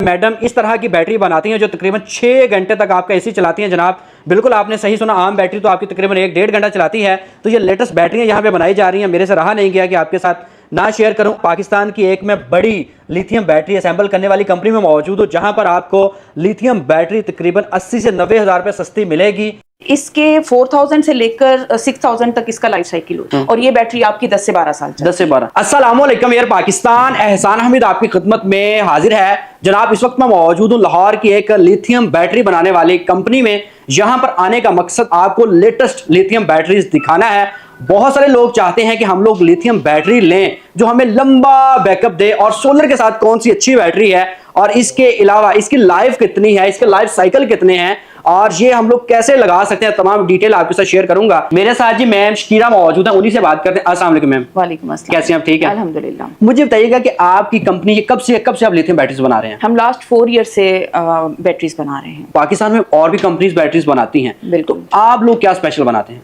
Madam इस तरह की बैटरी बनाती हैं जो तकरीबन 6 घंटे तक आपका एसी चलाती हैं जनाब। बिल्कुल आपने सही सुना, आम बैटरी तो आपकी तकरीबन 1-1.5 घंटा चलाती है। तो ये लेटेस्ट बैटरियां यहाँ पे बनाई जा रही हैं। मेरे से रहा नहीं गया कि आपके साथ ना शेयर करूं। पाकिस्तान की एक मैं बड़ी लिथियम बैटरी असेंबल करने वाली कंपनी में मौजूद हूं, जहां पर आपको लिथियम बैटरी तकरीबन 80 से 90 हज़ार रुपये सस्ती मिलेगी। इसके 4000 से लेकर 6000 तक इसका लाइफ साइकिल होता है और ये बैटरी आपकी 10 से 12 साल 10 से 12। अस्सलाम वालेकुम एयर पाकिस्तान, एहसान हमीद आपकी खिदमत में हाजिर है जनाब। इस वक्त मैं मौजूद हूँ लाहौर की एक लिथियम बैटरी बनाने वाली कंपनी में। यहाँ पर आने का मकसद आपको लेटेस्ट लिथियम बैटरीज दिखाना है। बहुत सारे लोग चाहते हैं कि हम लोग लिथियम बैटरी लें जो हमें लंबा बैकअप दे, और सोलर के साथ कौन सी अच्छी बैटरी है और इसके अलावा इसकी लाइफ कितनी है, इसके लाइफ साइकिल कितने हैं और ये हम लोग कैसे लगा सकते हैं, तमाम डिटेल आपके साथ शेयर करूंगा। मेरे साथ जी मैम शकीरा मौजूद है, उन्हीं से बात करते हैं। अस्सलाम वालेकुम मैम। वालेकुम अस्सलाम। कैसे हैं आप? ठीक है अल्हम्दुलिल्लाह। मुझे मुझे बताइएगा कि आपकी कंपनी कब से आप लिथियम बैटरीज बना रहे हैं? हम लास्ट 4 ईयर से बैटरीज बना रहे हैं। पाकिस्तान में और भी कंपनीज बैटरीज बनाती हैं, बिल्कुल। तो आप लोग क्या स्पेशल बनाते हैं?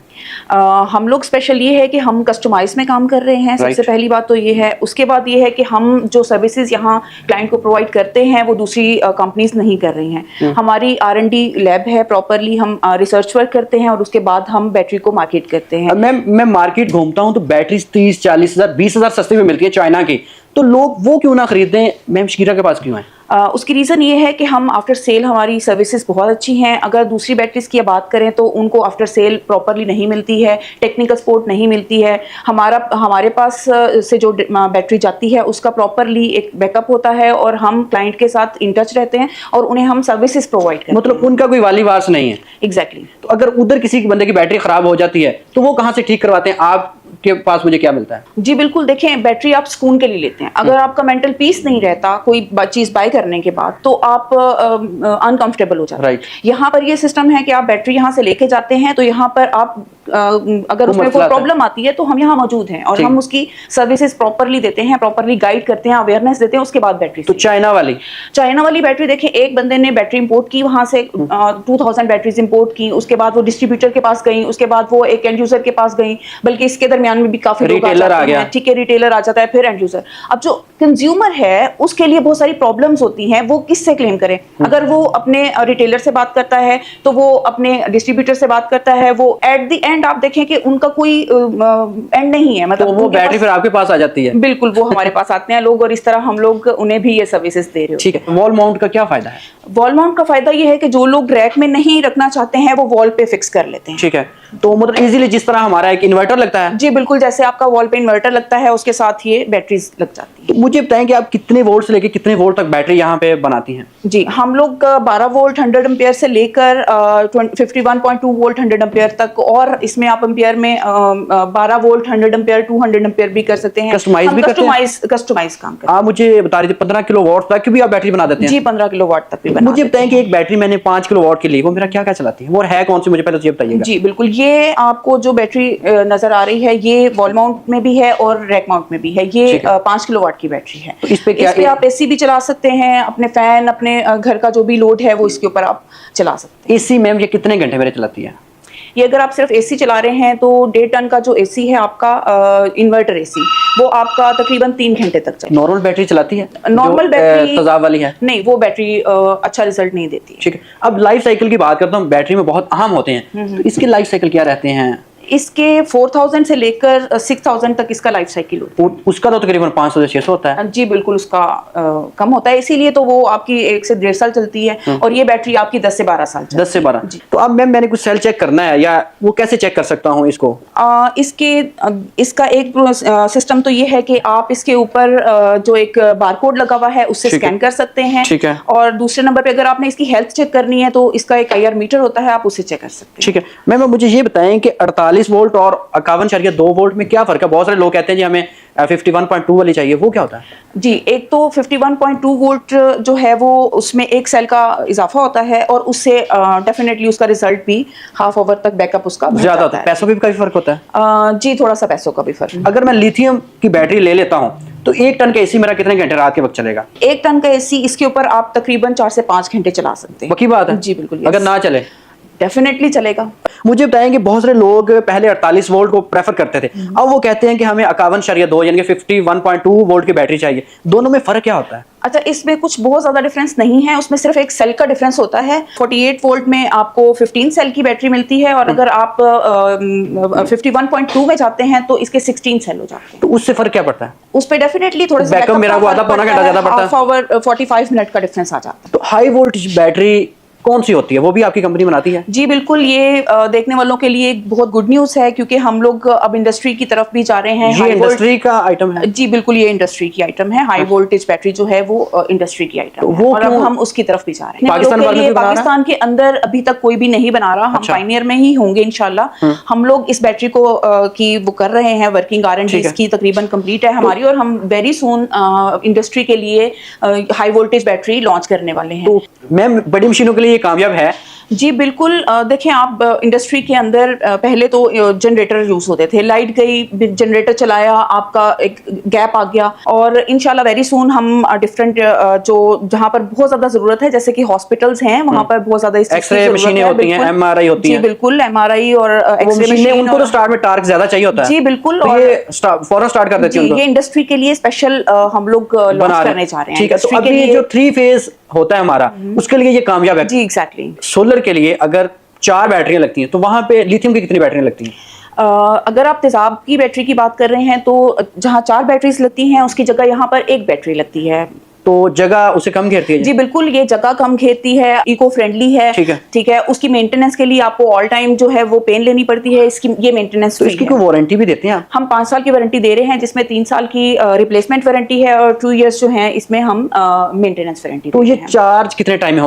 हम लोग स्पेशल ये है कि हम कस्टमाइज में काम कर रहे हैं, सबसे पहली बात तो ये है। उसके बाद ये है कि हम जो सर्विसेज यहाँ क्लाइंट को प्रोवाइड करते हैं वो दूसरी कंपनीज नहीं कर रही हैं। हमारी R&D लैब है, प्रॉपरली हम रिसर्च वर्क करते हैं और उसके बाद हम बैटरी को मार्केट करते हैं। मैं मार्केट घूमता हूँ तो बैटरीज 30-40 हज़ार 20 हज़ार सस्ते में मिलती है चाइना की, तो लोग वो क्यों ना खरीदें? मैम शकीरा के पास क्यों है? उसकी रीज़न ये है कि हम आफ्टर सेल हमारी सर्विसेज बहुत अच्छी हैं। अगर दूसरी बैटरीज की बात करें तो उनको आफ्टर सेल प्रॉपरली नहीं मिलती है, टेक्निकल सपोर्ट नहीं मिलती है। हमारे पास से जो बैटरी जाती है उसका प्रॉपरली एक बैकअप होता है और हम क्लाइंट के साथ इन टच रहते हैं और उन्हें हम सर्विसेज प्रोवाइड करते हैं। मतलब उनका कोई वाली वारस नहीं है? एग्जैक्टली। तो अगर उधर किसी के बंदे की बैटरी खराब हो जाती है तो वो कहाँ से ठीक करवाते हैं? आप के पास मुझे क्या मिलता है? जी बिल्कुल, देखें बैटरी आप सुकून के लिए लेते हैं। अगर आपका मेंटल पीस नहीं रहता कोई चीज बाय करने के बाद तो आप अनकंफर्टेबल हो जाते हैं। यहाँ पर ये सिस्टम है कि आप बैटरी यहाँ से लेके जाते हैं तो यहाँ पर आप अगर उसमें कोई प्रॉब्लम आती है तो हम यहाँ मौजूद हैं और हम उसकी सर्विसेज प्रॉपरली देते हैं, प्रॉपरली गाइड करते हैं, अवेयरनेस देते हैं। उसके बाद बैटरी तो चाइना वाली बैटरी देखें, एक बंदे ने बैटरी इंपोर्ट की, वहां से 2000 बैटरीज इंपोर्ट की, उसके बाद वो डिस्ट्रीब्यूटर के पास गई, उसके बाद वो एक एंड यूजर के पास गई, बल्कि इसके दरमियान में भी काफी रिटेलर आ गया। ठीक है, रिटेलर आ जाता है, फिर एंड यूजर। अब जो कंज्यूमर है उसके लिए बहुत सारी प्रॉब्लम्स होती हैं, वो किससे क्लेम करें? अगर वो अपने रिटेलर से बात करता है तो वो अपने डिस्ट्रीब्यूटर से बात करता है, वो एट द एंड आप देखें कि उनका कोई एंड नहीं है। मतलब तो वो बैटरी फिर आपके पास आ जाती है? बिल्कुल, वो हमारे पास आते हैं लोग और इस तरह हम लोग उन्हें भी ये सर्विसेज दे रहे हो। ठीक है। वॉल माउंट का क्या फायदा है? वॉल माउंट का फायदा ये है कि जो लोग रैक में नहीं रखना चाहते हैं वो वॉल पे फिक्स कर लेते हैं। ठीक है, तो मतलब इजीली जिस तरह हमारा एक इन्वर्टर लगता है। जी बिल्कुल, जैसे आपका वॉल पे इन्वर्टर लगता है उसके साथ ये बैटरीज लग जाती है। तो मुझे बताएं कि आप कितने वोल्ट से लेकर कितने वोल्ट तक बैटरी यहाँ पे बनाती हैं? जी, हम लोग 12 वोल्ट 100 एम्पियर से लेकर 51.2 वोल्ट 100 एम्पियर तक, और इसमें आप एम्पियर में 12 वोल्ट 100 एम्पियर 200 एम्पियर भी कर सकते हैं। कस्टमाइज भी करते हैं? कस्टमाइज काम करते हैं। आप मुझे बता रहे थे 15 किलो वॉट तक भी आप बैटरी बना देते हैं? जी, 15 किलो वाट तक भी बना। मुझे बताएं कि एक बैटरी मैंने 5 किलो वॉट की ली, वो मेरा क्या क्या चलाती है, वो है कौन सी, मुझे पहले तो ये बताइएगा। जी बिल्कुल, ये आपको जो बैटरी नजर आ रही है ये वॉल माउंट में भी है और रैक माउंट में भी है। ये 5 किलो वाट की बैटरी है। तो इस पे आप एसी भी चला सकते हैं, अपने फैन, अपने घर का जो भी लोड है वो इसके ऊपर आप चला सकते हैं। एसी मैम ये कितने घंटे मेरे चलाती है? ये अगर आप सिर्फ एसी चला रहे हैं तो 1.5 टन का जो एसी है आपका इन्वर्टर एसी, वो आपका तकरीबन 3 घंटे तक चलता है। नॉर्मल बैटरी चलाती है? नॉर्मल बैटरी तेजाब वाली है? नहीं, वो बैटरी अच्छा रिजल्ट नहीं देती है। ठीक है। अब लाइफ साइकिल की बात करता हूँ, बैटरी में बहुत अहम होते हैं, तो इसके लाइफ साइकिल क्या रहते हैं? इसके 4000 से लेकर 6000 तक इसका लाइफ साइकिल होता है। उसका तो तकरीबन 500 से 600 होता है। जी बिल्कुल, उसका कम होता है, इसीलिए तो वो आपकी 1 से 1.5 साल चलती है और ये बैटरी आपकी 10 से 12 साल चलती है। 10 से 12। तो अब मैंने कुछ सेल चेक करना है, या वो कैसे चेक कर सकता हूँ इसको? इसका एक सिस्टम तो ये है कि आप इसके ऊपर जो एक बारकोड लगा हुआ है उससे स्कैन कर सकते हैं। ठीक है। और दूसरे नंबर पे अगर आपने इसकी हेल्थ चेक करनी है तो इसका एक IR मीटर होता है, आप उससे चेक कर सकते हैं। ठीक है। मैम मुझे ये बताएं कि 48 वोल्ट और 51.2 वोल्ट में क्या फर्क है? बहुत सारे लोग कहते हैं जी हमें 51.2 वाली चाहिए, वो क्या होता है? जी, एक तो 51.2 वोल्ट जो है वो उसमें एक सेल का इजाफा होता है और उससे डेफिनेटली उसका रिजल्ट भी हाफ आवर तक बैकअप उसका ज्यादा होता है। पैसों का भी काफी फर्क होता है? जी, थोड़ा सा पैसों का भी फर्क। अगर मैं लिथियम की बैटरी ले लेता हूँ तो 1 टन का एसी मेरा कितने घंटे रात के वक्त चलेगा? 1 टन का एसी इसके ऊपर आप तकरीबन 4 से 5 घंटे चला सकते हैं। पक्की बात है? जी बिल्कुल। अगर ना चले डेफिनेटली चलेगा। मुझे बताएं कि बहुत सारे लोग पहले 48 वोल्ट को प्रेफर करते थे, अब वो कहते हैं कि हमें 51.2 यानी कि 51.2 वोल्ट की बैटरी चाहिए। दोनों में फर्क क्या होता है? अच्छा, इसमें कुछ बहुत ज़्यादा डिफरेंस नहीं है, उसमें सिर्फ एक सेल का डिफरेंस होता है। 48 वोल्ट में आपको 15 सेल की बैटरी मिलती है और अगर आप 51.2 में जाते हैं तो इसके 16 सेल हो जाते हैं। तो उससे फर्क क्या पड़ता है? उस पे डेफिनेटली थोड़ा सा बैकअप मेरा को आधा पौना घंटा ज्यादा पड़ता है, हाफ आवर 45 मिनट का डिफरेंस आ जाता है। तो हाई वोल्टेज बैटरी कौन सी होती है, वो भी आपकी कंपनी बनाती है? जी बिल्कुल, ये देखने वालों के लिए एक बहुत गुड न्यूज़ है, क्योंकि हम लोग अब इंडस्ट्री की तरफ भी जा रहे हैं। ये इंडस्ट्री का आइटम है? जी बिल्कुल, ये इंडस्ट्री की आइटम है। हाई वोल्टेज बैटरी जो है वो इंडस्ट्री की आइटम है, और अब हम उसकी तरफ भी जा रहे हैं। पाकिस्तान के अंदर अभी तक कोई भी नहीं बना रहा, हम पायनियर में ही होंगे इंशाल्लाह। हम लोग इस बैटरी को की वो कर रहे हैं, वर्किंग R&D इसकी तकरीबन कंप्लीट है हमारी, और हम वेरी सून इंडस्ट्री के लिए हाई वोल्टेज बैटरी लॉन्च करने वाले हैं। मैम, बड़ी मशीनों के लिए ये कामयाब है? जी बिल्कुल, देखें आप इंडस्ट्री के अंदर पहले तो जनरेटर यूज होते थे, लाइट गई, जनरेटर चलाया, आपका एक गैप आ गया, और इंशाल्लाह वेरी सून हम डिफरेंट जो जहां पर बहुत ज्यादा जरूरत है, जैसे कि हॉस्पिटल्स हैं, वहां पर बहुत ज्यादा एक्सरे मशीनें होती हैं, MRI होती हैं। जी बिल्कुल, MRI और एक्सरे मशीनें, उनको तो स्टार्ट में टार्क ज्यादा चाहिए होता है। जी बिल्कुल, और ये फौरन स्टार्ट कर देती हैं। ये इंडस्ट्री के लिए स्पेशल हम लोग लॉन्च करने जा रहे हैं। ठीक है, तो अभी जो 3 फेज होता है हमारा, उसके लिए ये कामयाब है? जी एग्जैक्टली। सोलर के लिए अगर 4 बैटरियां लगती हैं, तो वहां पे लिथियम की कितनी बैटरियां लगती हैं? अगर आप तेजाब की बैटरी की बात कर रहे हैं तो जहां 4 बैटरीज लगती हैं उसकी जगह यहाँ पर 1 बैटरी लगती है। तो जगह उसे कम घेरती है? जी बिल्कुल, ये जगह कम घेरती है, इको फ्रेंडली है। ठीक है, उसकी मेंटेनेंस के लिए आपको ऑल टाइम जो है वो पेन लेनी पड़ती है, इसकी ये मेंटेनेंस तो इसकी कोई वारंटी भी देते हैं आप? हम 5 साल की वारंटी दे रहे हैं, जिसमें 3 साल की रिप्लेसमेंट वारंटी है और 2 इयर्स जो है इसमें हम मेंटेनेंस वारंटी। तो ये चार्ज कितने टाइम में